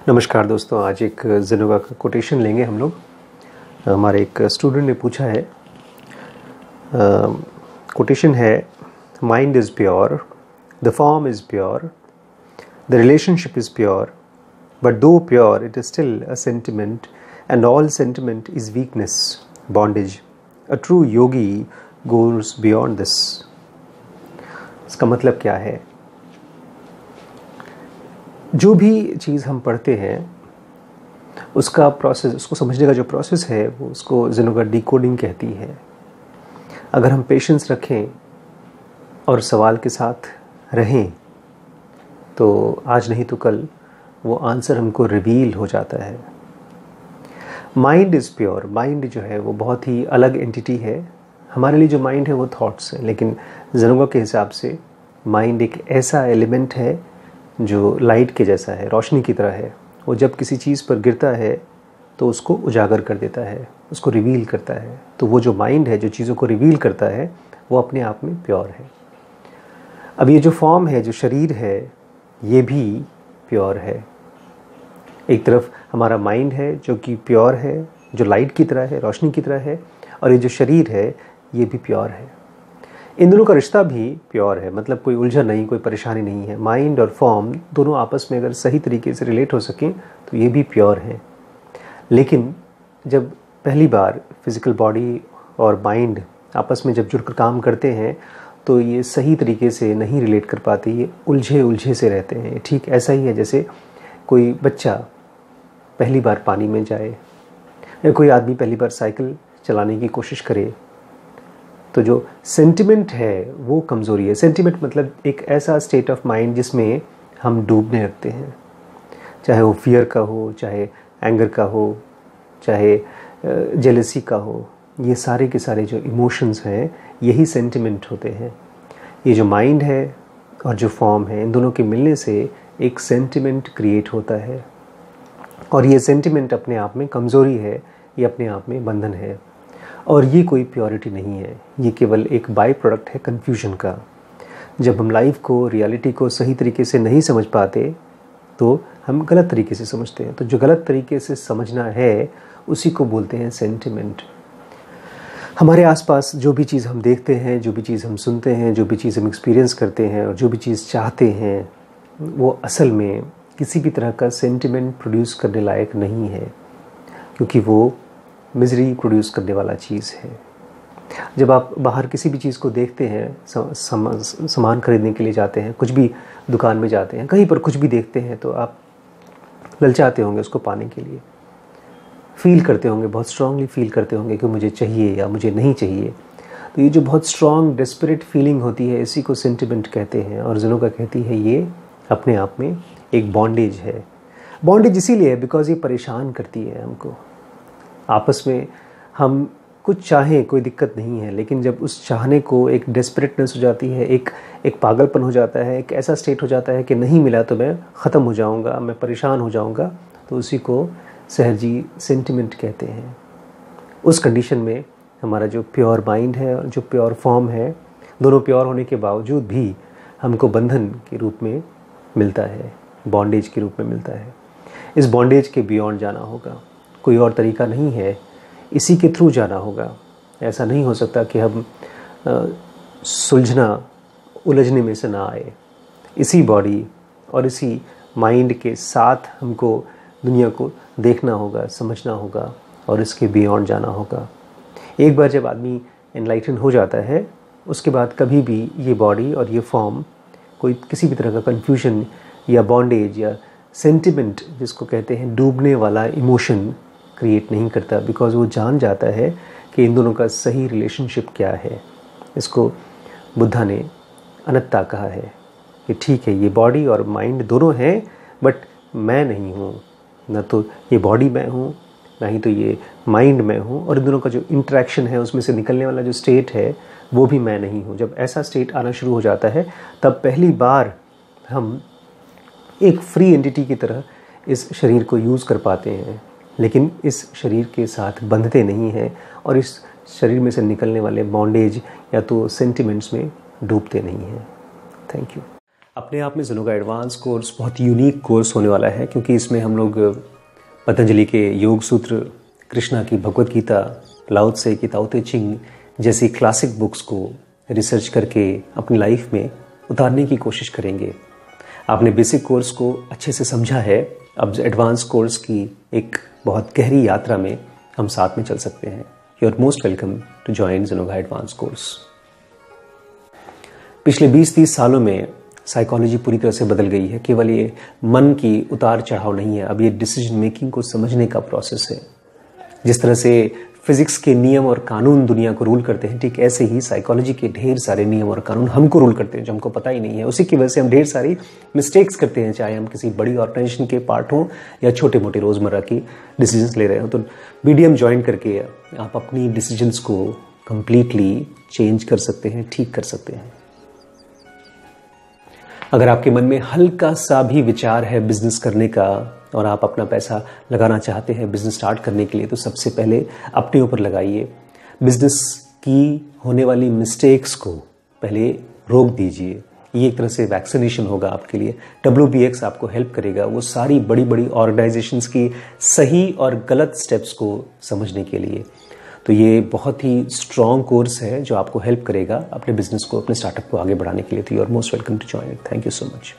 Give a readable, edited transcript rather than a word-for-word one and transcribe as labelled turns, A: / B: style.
A: नमस्कार दोस्तों, आज एक ज़ेनोबा का कोटेशन लेंगे हम लोग। हमारे एक स्टूडेंट ने पूछा है, कोटेशन है, mind is pure, the form is pure, the relationship is pure, but though pure it is still a sentiment and all sentiment is weakness, bondage, a true yogi goes beyond this. इसका मतलब क्या है? जो भी चीज़ हम पढ़ते हैं उसका प्रोसेस, उसको समझने का जो प्रोसेस है वो उसको ज़ेनोबा डिकोडिंग कहती है। अगर हम पेशेंस रखें और सवाल के साथ रहें तो आज नहीं तो कल वो आंसर हमको रिवील हो जाता है। Mind is pure. माइंड जो है वो बहुत ही अलग एंटिटी है। हमारे लिए जो माइंड है वो थॉट्स हैं, लेकिन ज़ेनोबा के हिसाब से माइंड एक ऐसा एलिमेंट है जो लाइट के जैसा है, रोशनी की तरह है। वो जब किसी चीज़ पर गिरता है तो उसको उजागर कर देता है, उसको रिवील करता है। तो वो जो माइंड है जो चीज़ों को रिवील करता है वो अपने आप में प्योर है। अब ये जो फॉर्म है, जो शरीर है, ये भी प्योर है। एक तरफ हमारा माइंड है जो कि प्योर है, जो लाइट की तरह है, रोशनी की तरह है, और ये जो शरीर है ये भी प्योर है। इन दोनों का रिश्ता भी प्योर है, मतलब कोई उलझन नहीं, कोई परेशानी नहीं है। माइंड और फॉर्म दोनों आपस में अगर सही तरीके से रिलेट हो सकें तो ये भी प्योर है। लेकिन जब पहली बार फिज़िकल बॉडी और माइंड आपस में जब जुड़कर काम करते हैं तो ये सही तरीके से नहीं रिलेट कर पाते, ये उलझे से रहते हैं। ठीक ऐसा ही है जैसे कोई बच्चा पहली बार पानी में जाए या कोई आदमी पहली बार साइकिल चलाने की कोशिश करे तो जो सेंटिमेंट है वो कमज़ोरी है। सेंटिमेंट मतलब एक ऐसा स्टेट ऑफ माइंड जिसमें हम डूबने लगते हैं, चाहे वो फियर का हो, चाहे एंगर का हो, चाहे जेलसी का हो। ये सारे के सारे जो इमोशंस हैं यही सेंटिमेंट होते हैं। ये जो माइंड है और जो फॉर्म है, इन दोनों के मिलने से एक सेंटिमेंट क्रिएट होता है, और ये सेंटिमेंट अपने आप में कमज़ोरी है, ये अपने आप में बंधन है, और ये कोई प्योरिटी नहीं है। ये केवल एक बाई प्रोडक्ट है कन्फ्यूजन का। जब हम लाइफ को, रियलिटी को सही तरीके से नहीं समझ पाते तो हम गलत तरीके से समझते हैं। तो जो गलत तरीके से समझना है उसी को बोलते हैं सेंटिमेंट। हमारे आसपास जो भी चीज़ हम देखते हैं, जो भी चीज़ हम सुनते हैं, जो भी चीज़ हम एक्सपीरियंस करते हैं और जो भी चीज़ चाहते हैं, वो असल में किसी भी तरह का सेंटिमेंट प्रोड्यूस करने लायक नहीं है, क्योंकि वो मिजरी प्रोड्यूस करने वाला चीज़ है। जब आप बाहर किसी भी चीज़ को देखते हैं, सामान खरीदने के लिए जाते हैं, कुछ भी दुकान में जाते हैं, कहीं पर कुछ भी देखते हैं तो आप ललचाते होंगे उसको पाने के लिए, फील करते होंगे, बहुत स्ट्रांगली फील करते होंगे कि मुझे चाहिए या मुझे नहीं चाहिए। तो ये जो बहुत स्ट्रांग डेस्परेट फीलिंग होती है इसी को सेंटिमेंट कहते हैं। और ज़ेनोबा कहती है ये अपने आप में एक बॉन्डेज है। बॉन्डेज इसीलिए है बिकॉज ये परेशान करती है हमको। आपस में हम कुछ चाहें कोई दिक्कत नहीं है, लेकिन जब उस चाहने को एक डेस्परेटनेस हो जाती है, एक पागलपन हो जाता है, एक ऐसा स्टेट हो जाता है कि नहीं मिला तो मैं ख़त्म हो जाऊंगा, मैं परेशान हो जाऊंगा, तो उसी को सहजी सेंटिमेंट कहते हैं। उस कंडीशन में हमारा जो प्योर माइंड है और जो प्योर फॉर्म है, दोनों प्योर होने के बावजूद भी हमको बंधन के रूप में मिलता है, बॉन्डेज के रूप में मिलता है। इस बॉन्डेज के बियॉन्ड जाना होगा, कोई और तरीका नहीं है, इसी के थ्रू जाना होगा। ऐसा नहीं हो सकता कि हम सुलझना, उलझने में से ना आए। इसी बॉडी और इसी माइंड के साथ हमको दुनिया को देखना होगा, समझना होगा और इसके बियॉन्ड जाना होगा। एक बार जब आदमी एनलाइटन हो जाता है उसके बाद कभी भी ये बॉडी और ये फॉर्म कोई किसी भी तरह का कन्फ्यूजन या बॉन्डेज या सेंटिमेंट, जिसको कहते हैं डूबने वाला इमोशन, क्रिएट नहीं करता, बिकॉज वो जान जाता है कि इन दोनों का सही रिलेशनशिप क्या है। इसको बुद्धा ने अनत्ता कहा है कि ठीक है, ये बॉडी और माइंड दोनों हैं, बट मैं नहीं हूँ। ना तो ये बॉडी मैं हूँ, ना ही तो ये माइंड मैं हूँ, और इन दोनों का जो इंटरेक्शन है उसमें से निकलने वाला जो स्टेट है वो भी मैं नहीं हूँ। जब ऐसा स्टेट आना शुरू हो जाता है तब पहली बार हम एक फ्री एंटिटी की तरह इस शरीर को यूज़ कर पाते हैं, लेकिन इस शरीर के साथ बंधते नहीं हैं और इस शरीर में से निकलने वाले बॉन्डेज या तो सेंटिमेंट्स में डूबते नहीं हैं। Thank you. अपने आप में ज़ेनोगा एडवांस कोर्स बहुत यूनिक कोर्स होने वाला है, क्योंकि इसमें हम लोग पतंजलि के योग सूत्र, कृष्णा की भगवत गीता, लाओ त्से की ताओ ते चिंग जैसी क्लासिक बुक्स को रिसर्च करके अपनी लाइफ में उतारने की कोशिश करेंगे। आपने बेसिक कोर्स को अच्छे से समझा है, अब एडवांस कोर्स की एक बहुत गहरी यात्रा में हम साथ में चल सकते हैं। You are most welcome to join Zenoga advance course. पिछले 20-30 सालों में साइकोलॉजी पूरी तरह से बदल गई है। केवल ये मन की उतार चढ़ाव नहीं है, अब ये डिसीजन मेकिंग को समझने का प्रोसेस है। जिस तरह से फिजिक्स के नियम और कानून दुनिया को रूल करते हैं, ठीक ऐसे ही साइकोलॉजी के ढेर सारे नियम और कानून हमको रूल करते हैं, जो हमको पता ही नहीं है। उसी की वजह से हम ढेर सारी मिस्टेक्स करते हैं, चाहे हम किसी बड़ी ऑर्गेनाइजेशन के पार्ट हों या छोटे मोटे रोज़मर्रा की डिसीजंस ले रहे हो। तो BDM ज्वाइन करके आप अपनी डिसीजंस को कंप्लीटली चेंज कर सकते हैं, ठीक कर सकते हैं। अगर आपके मन में हल्का सा भी विचार है बिजनेस करने का और आप अपना पैसा लगाना चाहते हैं बिजनेस स्टार्ट करने के लिए, तो सबसे पहले अपने ऊपर लगाइए। बिजनेस की होने वाली मिस्टेक्स को पहले रोक दीजिए। ये एक तरह से वैक्सीनेशन होगा आपके लिए। WBX आपको हेल्प करेगा वो सारी बड़ी बड़ी ऑर्गेनाइजेशंस की सही और गलत स्टेप्स को समझने के लिए। तो ये बहुत ही स्ट्रॉन्ग कोर्स है जो आपको हेल्प करेगा अपने बिजनेस को, अपने स्टार्टअप को आगे बढ़ाने के लिए। तो you are most welcome to join it. Thank you so much.